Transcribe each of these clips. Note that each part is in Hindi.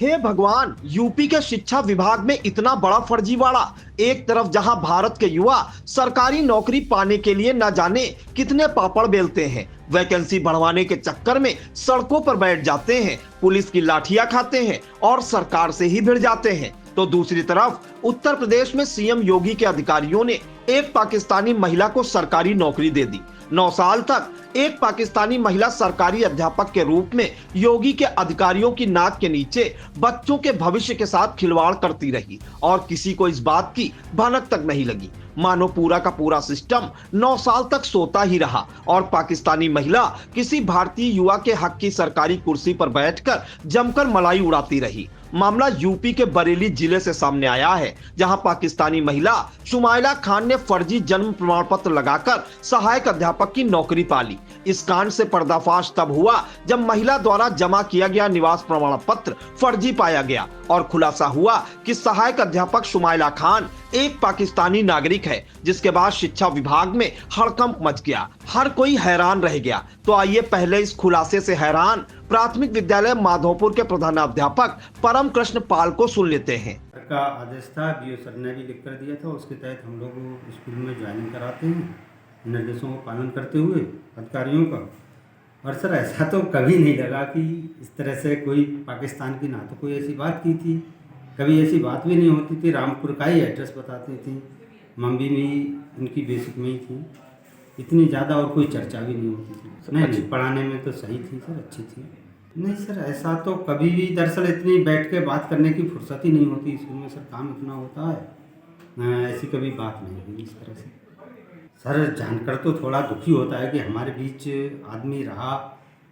हे भगवान, यूपी के शिक्षा विभाग में इतना बड़ा फर्जीवाड़ा। एक तरफ जहां भारत के युवा सरकारी नौकरी पाने के लिए न जाने कितने पापड़ बेलते हैं, वैकेंसी बढ़वाने के चक्कर में सड़कों पर बैठ जाते हैं, पुलिस की लाठियां खाते हैं और सरकार से ही भिड़ जाते हैं, तो दूसरी तरफ उत्तर प्रदेश में सीएम योगी के अधिकारियों ने एक पाकिस्तानी महिला को सरकारी नौकरी दे दी। 9 साल तक एक पाकिस्तानी महिला सरकारी अध्यापक के रूप में योगी के अधिकारियों की नाक के नीचे बच्चों के भविष्य के साथ खिलवाड़ करती रही और किसी को इस बात की भनक तक नहीं लगी। मानो पूरा का पूरा सिस्टम 9 साल तक सोता ही रहा और पाकिस्तानी महिला किसी भारतीय युवा के हक की सरकारी कुर्सी पर बैठकर जमकर मलाई उड़ाती रही। मामला यूपी के बरेली जिले से सामने आया है, जहां पाकिस्तानी महिला शुमाइला खान ने फर्जी जन्म प्रमाण पत्र लगाकर सहायक अध्यापक की नौकरी पा ली। इस कांड से पर्दाफाश तब हुआ जब महिला द्वारा जमा किया गया निवास प्रमाण पत्र फर्जी पाया गया और खुलासा हुआ कि सहायक अध्यापक शुमाइला खान एक पाकिस्तानी नागरिक है, जिसके बाद शिक्षा विभाग में हड़कंप मच गया। हर कोई हैरान रह गया। तो आइए पहले इस खुलासे से हैरान प्राथमिक विद्यालय माधोपुर के प्रधानाध्यापक परम कृष्ण पाल को सुन लेते हैं। का आदेश था, डीओ सर ने भी लिख कर दिया था, उसके तहत हम लोग स्कूल में ज्वाइनिंग कराते हैं निर्देशों का पालन करते हुए अधिकारियों का। और सर ऐसा तो कभी नहीं लगा कि इस तरह से कोई पाकिस्तान की ना तो कोई ऐसी बात की थी, कभी ऐसी बात भी नहीं होती थी। रामपुर का ही एड्रेस बताती थी, मम्मी भी उनकी बेसिक में ही थी, इतनी ज़्यादा और कोई चर्चा भी नहीं होती थी। नहीं, पढ़ाने में तो सही थी सर, अच्छी थी। नहीं सर ऐसा तो कभी भी, दरअसल इतनी बैठ के बात करने की फुर्सत ही नहीं होती स्कूल में सर, काम इतना होता है, ऐसी कभी बात नहीं हुई इस तरह से। सर जानकर तो थोड़ा दुखी होता है कि हमारे बीच आदमी रहा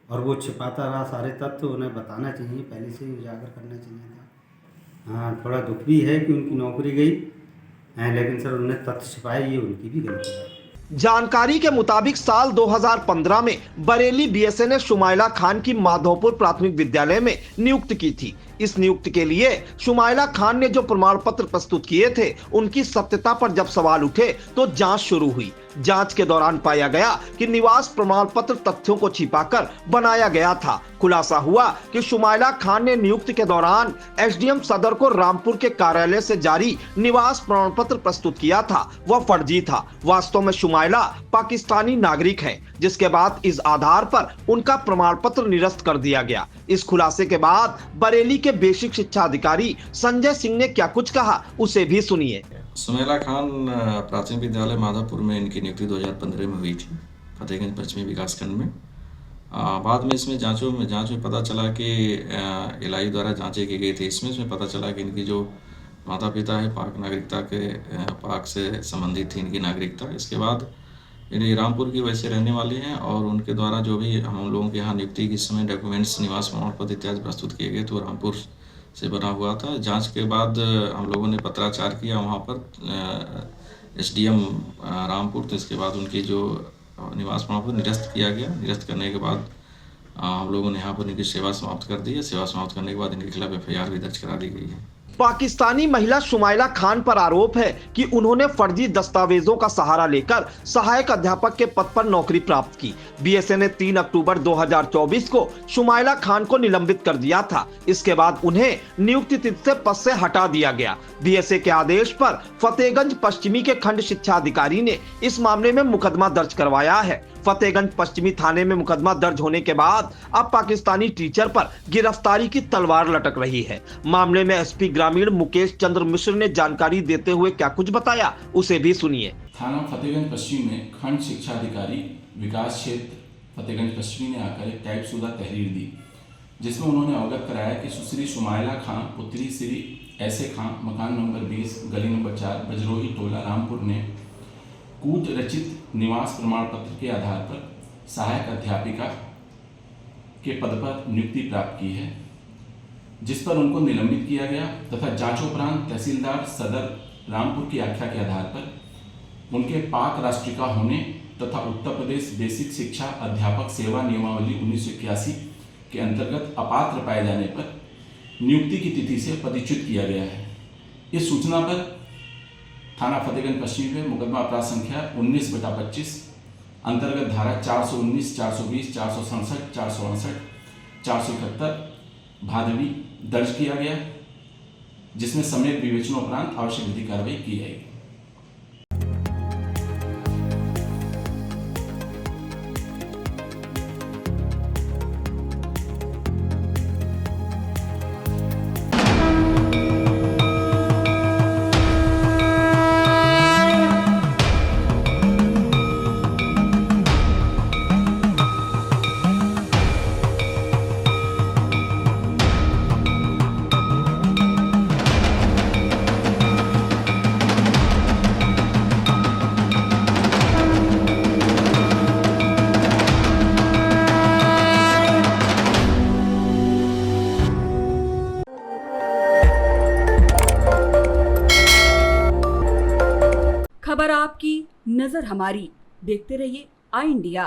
और वो छिपाता रहा सारे तथ्य, उन्हें बताना चाहिए, पहले से ही उजागर करना चाहिए था। हाँ, थोड़ा दुख भी है कि उनकी नौकरी गई, लेकिन सर उन्होंने तथ्य छिपाए, ये उनकी भी गलती है। जानकारी के मुताबिक साल 2015 में बरेली बीएसए ने शुमाइला खान की माधोपुर प्राथमिक विद्यालय में नियुक्त की थी। इस नियुक्ति के लिए शुमाइला खान ने जो प्रमाण पत्र प्रस्तुत किए थे, उनकी सत्यता पर जब सवाल उठे तो जांच शुरू हुई। जांच के दौरान पाया गया कि निवास प्रमाण पत्र तथ्यों को छिपाकर बनाया गया था। खुलासा हुआ कि शुमाइला खान ने नियुक्ति के दौरान एसडीएम सदर को रामपुर के कार्यालय से जारी निवास प्रमाण पत्र प्रस्तुत किया था, वह फर्जी था। वास्तव में शुमाइला पाकिस्तानी नागरिक है, जिसके बाद इस आधार पर उनका प्रमाण पत्र निरस्त कर दिया गया। इस खुलासे के बाद बरेली के बेसिक शिक्षा अधिकारी संजय सिंह ने क्या कुछ कहा, उसे भी सुनिए। शुमाइला खान प्राथमिक विद्यालय माधोपुर में इनकी नियुक्ति 2015 में हुई थी, फतेहगंज पश्चिमी विकासखंड में। बाद में इसमें जांच में पता चला कि एलआई द्वारा जांचें की गई थी। इसमें पता चला कि इनकी जो माता पिता है पाक नागरिकता के, पाक से संबंधित थी इनकी नागरिकता। इसके बाद ये रामपुर की वैसे रहने वाले हैं और उनके द्वारा जो भी हम लोगों के यहाँ नियुक्ति के समय डॉक्यूमेंट्स, निवास प्रमाण पत्र इत्यादि प्रस्तुत किए गए तो रामपुर से बना हुआ था। जांच के बाद हम लोगों ने पत्राचार किया वहाँ पर एसडीएम रामपुर, तो इसके बाद उनकी जो निवास प्रमाण पत्र निरस्त किया गया। निरस्त करने के बाद हम लोगों ने यहाँ पर इनकी सेवा समाप्त कर दी है। सेवा समाप्त करने के बाद इनके खिलाफ एफआईआर भी दर्ज करा दी गई है। पाकिस्तानी महिला शुमाइला खान पर आरोप है कि उन्होंने फर्जी दस्तावेजों का सहारा लेकर सहायक अध्यापक के पद पर नौकरी प्राप्त की। बीएसए ने 3 अक्टूबर 2024 को शुमाइला खान को निलंबित कर दिया था। इसके बाद उन्हें नियुक्ति तिथि से पद से हटा दिया गया। बीएसए के आदेश पर फतेहगंज पश्चिमी के खंड शिक्षा अधिकारी ने इस मामले में मुकदमा दर्ज करवाया है। फतेहगंज पश्चिमी थाने में मुकदमा दर्ज होने के बाद अब पाकिस्तानी टीचर पर गिरफ्तारी की तलवार लटक रही है। मामले में एसपी ग्रामीण मुकेश चंद्र मिश्र ने जानकारी देते हुए क्या कुछ बताया, उसे भी सुनिए। थाना फतेहगंज पश्चिमी में खंड शिक्षा अधिकारी विकास क्षेत्र फतेहगंज पश्चिमी ने आकर एक टाइपशुदा तहरीर दी, जिसमें उन्होंने अवगत कराया कि सुश्री शुमाइला खान पुत्री श्री ऐसे खान, मकान नंबर 20, गली नंबर 4, बजरोही टोला, रामपुर ने कूट रचित निवास प्रमाण पत्र के आधार पर सहायक अध्यापिका के पद पर नियुक्ति प्राप्त की है, जिस पर उनको निलंबित किया गया तथा जांचोपरांत तहसीलदार सदर रामपुर की आख्या के आधार पर उनके पाक राष्ट्रिका होने तथा उत्तर प्रदेश बेसिक शिक्षा अध्यापक सेवा नियमावली 1981 के अंतर्गत अपात्र पाए जाने पर नियुक्ति की तिथि से पदच्युत किया गया है। इस सूचना पर थाना फतेहगंज पश्चिमी में मुकदमा अपराध संख्या 19/25 अंतर्गत धारा 419, 420, 467, 468, 471, भादवी दर्ज किया गया, जिसमें सम्यक विवेचना उपरांत आवश्यक विधिक कार्रवाई की जाएगी। खबर आपकी, नजर हमारी। देखते रहिए आई इंडिया।